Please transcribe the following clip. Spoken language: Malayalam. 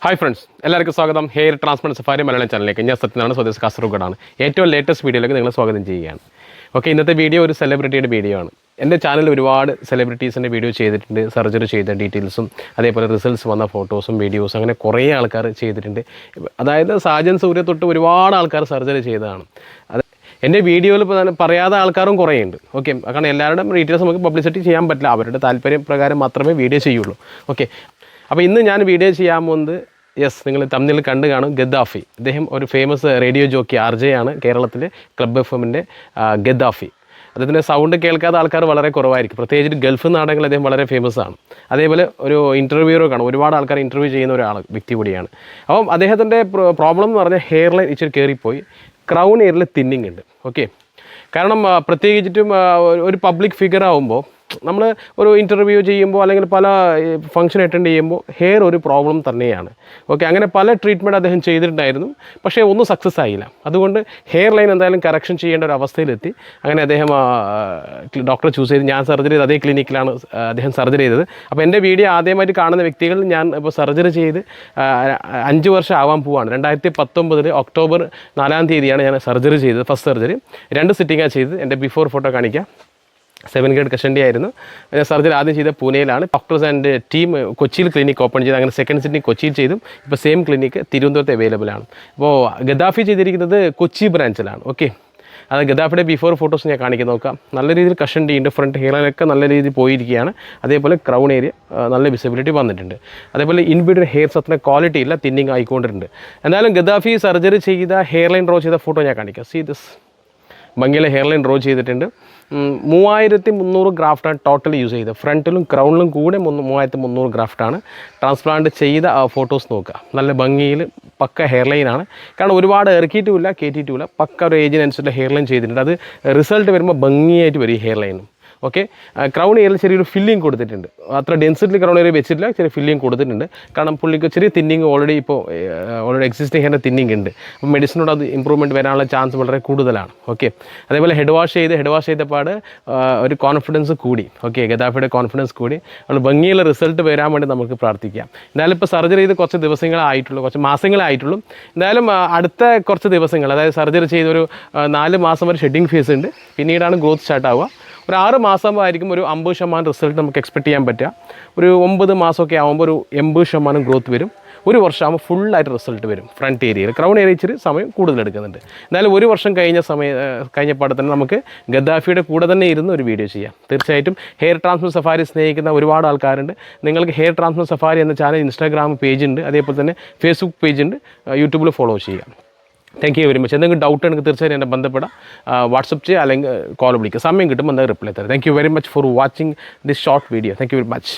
ഹായ് ഫ്രണ്ട്സ്, എല്ലാവർക്കും സ്വാഗതം. ഹെയർ ട്രാൻസ്പ്ലാന്റ് സഫാരി മലയാളം ചാനലിലേക്ക് ഞാൻ സത്യനാണ്, സ്വദേശ് കാസർഗോഡാണ്. ഏറ്റവും ലേറ്റസ്റ്റ് വീഡിയോയിലേക്ക് നിങ്ങൾ സ്വാഗതം ചെയ്യുകയാണ്. ഓക്കെ, ഇന്നത്തെ വീഡിയോ ഒരു സെലിബ്രിറ്റിയുടെ വീഡിയോ ആണ്. എൻ്റെ ചാനലിൽ ഒരുപാട് സെലിബ്രിറ്റീസിൻ്റെ വീഡിയോ ചെയ്തിട്ടുണ്ട്, സർജറി ചെയ്ത ഡീറ്റെയിൽസും അതേപോലെ റിസൾട്ട്സ് വന്ന ഫോട്ടോസും വീഡിയോസും അങ്ങനെ കുറേ ആൾക്കാർ ചെയ്തിട്ടുണ്ട്. അതായത് സാജൻ സൂര്യ തൊട്ട് ഒരുപാട് ആൾക്കാർ സർജറി ചെയ്തതാണ്. അത് എൻ്റെ വീഡിയോയിൽ പറയാത്ത ആൾക്കാരും കുറേ ഉണ്ട്. ഓക്കെ, കാരണം എല്ലാവരുടെയും ഡീറ്റെയിൽസ് നമുക്ക് പബ്ലിസിറ്റി ചെയ്യാൻ പറ്റില്ല, അവരുടെ താല്പര്യം പ്രകാരം മാത്രമേ വീഡിയോ ചെയ്യുള്ളൂ. ഓക്കെ, അപ്പോൾ ഇന്ന് ഞാൻ വീഡിയോ ചെയ്യാൻ പോകുന്നത് നിങ്ങൾ തമ്മിൽ കണ്ടു കാണും, ഗദ്ദാഫി. അദ്ദേഹം ഒരു ഫേമസ് റേഡിയോ ജോക്കി RJ ആണ്, കേരളത്തിലെ ക്ലബ് FM-ൻ്റെ ഗദ്ദാഫി. അദ്ദേഹത്തിൻ്റെ സൗണ്ട് കേൾക്കാത്ത ആൾക്കാർ വളരെ കുറവായിരിക്കും, പ്രത്യേകിച്ച് ഗൾഫ് നാടകങ്ങളിൽ അദ്ദേഹം വളരെ ഫേമസ് ആണ്. അതേപോലെ ഒരു ഇൻ്റർവ്യൂവോ കാണും, ഒരുപാട് ആൾക്കാർ ഇൻ്റർവ്യൂ ചെയ്യുന്ന വ്യക്തി കൂടിയാണ്. അപ്പം അദ്ദേഹത്തിൻ്റെ പ്രോബ്ലം എന്ന് പറഞ്ഞാൽ ഹെയർ ലൈൻ ഇച്ചിരി കയറിപ്പോയി, ക്രൗൺ എയറിൽ തിന്നിങ് ഉണ്ട്. ഓക്കെ, കാരണം പ്രത്യേകിച്ചിട്ടും ഒരു പബ്ലിക് ഫിഗർ ആകുമ്പോൾ നമ്മൾ ഒരു ഇൻ്റർവ്യൂ ചെയ്യുമ്പോൾ അല്ലെങ്കിൽ പല ഫംഗ്ഷൻ അറ്റൻഡ് ചെയ്യുമ്പോൾ ഹെയർ ഒരു പ്രോബ്ലം തന്നെയാണ്. ഓക്കെ, അങ്ങനെ പല ട്രീറ്റ്മെൻറ്റ് അദ്ദേഹം ചെയ്തിട്ടുണ്ടായിരുന്നു, പക്ഷേ ഒന്നും സക്സസ് ആയില്ല. അതുകൊണ്ട് ഹെയർ ലൈൻ എന്തായാലും കറക്ഷൻ ചെയ്യേണ്ട ഒരു അവസ്ഥയിലെത്തി. അങ്ങനെ അദ്ദേഹം ഡോക്ടറെ ചൂസ് ചെയ്ത്, ഞാൻ സർജറി ചെയ്ത് അതേ ക്ലിനിക്കിലാണ് അദ്ദേഹം സർജറി ചെയ്തത്. അപ്പോൾ എൻ്റെ വീഡിയോ ആദ്യമായിട്ട് കാണുന്ന വ്യക്തികൾ, ഞാൻ ഇപ്പോൾ സർജറി ചെയ്ത് 5 വർഷം ആവാൻ പോവാണ്. 2019 ഒക്ടോബർ 4-ാം തീയതിയാണ് ഞാൻ സർജറി ചെയ്തത്. ഫസ്റ്റ് സർജറി 2 സിറ്റിങ്ങാണ് ചെയ്തത്. എൻ്റെ ബിഫോർ ഫോട്ടോ കാണിക്കാം. 7 ഗ്രേഡ് കഷണ്ടി ആയിരുന്നു. സർജറി ആദ്യം ചെയ്ത പൂനെയിലാണ്. ഡോക്ടേഴ്സ് ആൻഡ് ടീം കൊച്ചിയിൽ ക്ലിനിക്ക് ഓപ്പൺ ചെയ്ത്, അങ്ങനെ സെക്കൻഡ് സിറ്റിംഗ് കൊച്ചിയിൽ ചെയ്തു. ഇപ്പോൾ സെയിം ക്ലിനിക്ക് തിരുവനന്തപുരത്ത് അവൈലബിൾ ആണ്. അപ്പോൾ ഗദ്ദാഫി ചെയ്തിരിക്കുന്നത് കൊച്ചി ബ്രാഞ്ചിലാണ്. ഓക്കെ, അത് ഗദ്ദാഫിയുടെ ബിഫോർ ഫോട്ടോസ് ഞാൻ കാണിക്കാൻ നോക്കാം. നല്ല രീതിയിൽ കഷണ്ടി ഉണ്ട്, ഫ്രണ്ട് ഹെയറിലൊക്കെ നല്ല രീതിയിൽ പോയിരിക്കുകയാണ്. അതേപോലെ ക്രൗൺ ഏരിയ നല്ല വിസിബിലിറ്റി വന്നിട്ടുണ്ട്. അതേപോലെ ഇൻബിറ്റ്വീൻ ഹെയർസ് അത്ര ക്വാളിറ്റി ഇല്ല, തിന്നിങ് ആയിക്കൊണ്ടിട്ടുണ്ട്. എന്തായാലും ഗദ്ദാഫി സർജറി ചെയ്ത ഹെയർ ലൈൻ ഡ്രോ ചെയ്ത ഫോട്ടോ ഞാൻ കാണിക്കാം. സീ ദിസ്, ഭംഗിയിലെ ഹെയർ ലൈൻ ഡ്രോ ചെയ്തിട്ടുണ്ട്. 3300 ഗ്രാഫ്റ്റാണ് ടോട്ടൽ യൂസ് ചെയ്തത്. ഫ്രണ്ടിലും ക്രൗണിലും കൂടെ 3300 ഗ്രാഫ്റ്റാണ്. ട്രാൻസ്പ്ലാന്റ് ചെയ്ത ഫോട്ടോസ് നോക്കുക, നല്ല ഭംഗിയിൽ പക്ക ഹെയർ ലൈനാണ്. കാരണം ഒരുപാട് ഇറക്കിയിട്ടുമില്ല കയറ്റിയിട്ടുമില്ല, പക്ക ഒരു ഏജിനനുസരിച്ചുള്ള ഹെയർ ലൈൻ ചെയ്തിട്ടുണ്ട്. അത് റിസൾട്ട് വരുമ്പോൾ ഭംഗിയായിട്ട് വരും ഈ ഹെയർ ലൈനും. ഓക്കെ, ക്രൗൺ ഏരിയയിൽ ചെറിയൊരു ഫില്ലിങ് കൊടുത്തിട്ടുണ്ട്. അത്ര ഡെൻസിറ്റി ക്രൗൺ ഏരിയ വെച്ചിട്ടില്ല, ചെറിയ ഫില്ലിങ് കൊടുത്തിട്ടുണ്ട്. കാരണം പുള്ളിക്ക് ചെറിയ തിന്നിങ് ഓൾറെഡി എക്സിസ്റ്റിംഗ് ഹെയറിൻ്റെ തിന്നിങ് ഉണ്ട്. അപ്പോൾ മെഡിസിനോട് അത് ഇമ്പ്രൂവ്മെൻറ്റ് വരാനുള്ള ചാൻസ് വളരെ കൂടുതലാണ്. ഓക്കെ, അതേപോലെ ഹെഡ് വാഷ് ചെയ്തപാട് ഒരു കോൺഫിഡൻസ് കൂടി. ഓക്കെ, ഗദ്ദാഫിയുടെ കോൺഫിഡൻസ് കൂടി. അത് ഭംഗിയുള്ള റിസൾട്ട് വരാൻ വേണ്ടി നമുക്ക് പ്രാർത്ഥിക്കാം. എന്തായാലും ഇപ്പോൾ സർജറി ചെയ്ത് കുറച്ച് ദിവസങ്ങളായിട്ടുള്ളൂ, കുറച്ച് മാസങ്ങളായിട്ടുള്ളൂ. എന്തായാലും അടുത്ത കുറച്ച് ദിവസങ്ങൾ, അതായത് സർജറി ചെയ്തൊരു 4 മാസം വരെ ഷെഡിങ് ഫേസ് ഉണ്ട്. പിന്നീടാണ് ഗ്രോത്ത് സ്റ്റാർട്ട് ആവുക. ഒരു 6 മാസമായിരിക്കും ഒരു 50% റിസൾട്ട് നമുക്ക് എക്സ്പെക്റ്റ് ചെയ്യാൻ പറ്റുക. ഒരു 9 മാസമൊക്കെ ആകുമ്പോൾ ഒരു 80% ഗ്രോത്ത് വരും. 1 വർഷമാകുമ്പോൾ ഫുള്ളായിട്ട് റിസൾട്ട് വരും. ഫ്രണ്ട് ഏരിയയിൽ ക്രൗൺ ഏരിയ ഇച്ചിരി സമയം കൂടുതൽ എടുക്കുന്നുണ്ട്. എന്നാലും 1 വർഷം കഴിഞ്ഞപ്പാടെ തന്നെ നമുക്ക് ഗദ്ദാഫിയുടെ കൂടെ തന്നെ ഇരുന്ന് ഒരു വീഡിയോ ചെയ്യാം. തീർച്ചയായിട്ടും ഹെയർ ട്രാൻസ്പ്ലാന്റ് സഫാരി സ്നേഹിക്കുന്ന ഒരുപാട് ആൾക്കാരുണ്ട്. നിങ്ങൾക്ക് ഹെയർ ട്രാൻസ്പ്ലാന്റ് സഫാരി എന്ന ചാനൽ ഇൻസ്റ്റാഗ്രാം പേജ് ഉണ്ട്, അതേപോലെ തന്നെ ഫേസ്ബുക്ക് പേജ് ഉണ്ട്, യൂട്യൂബിൽ ഫോളോ ചെയ്യുക. Thank you very much. എന്തെങ്കിലും ഡൗട്ട് ഉണ്ടെങ്കിൽ തീർച്ചയായും എന്നെ ബന്ധപ്പെടാം, വാട്സപ്പ് ചെയ്യുക അല്ലെങ്കിൽ കോൾ വിളിക്കുക. സമയം കിട്ടുമ്പോൾ എന്തായാലും റിപ്ലൈ തരാം. Thank you very much for watching this short video. Thank you very much.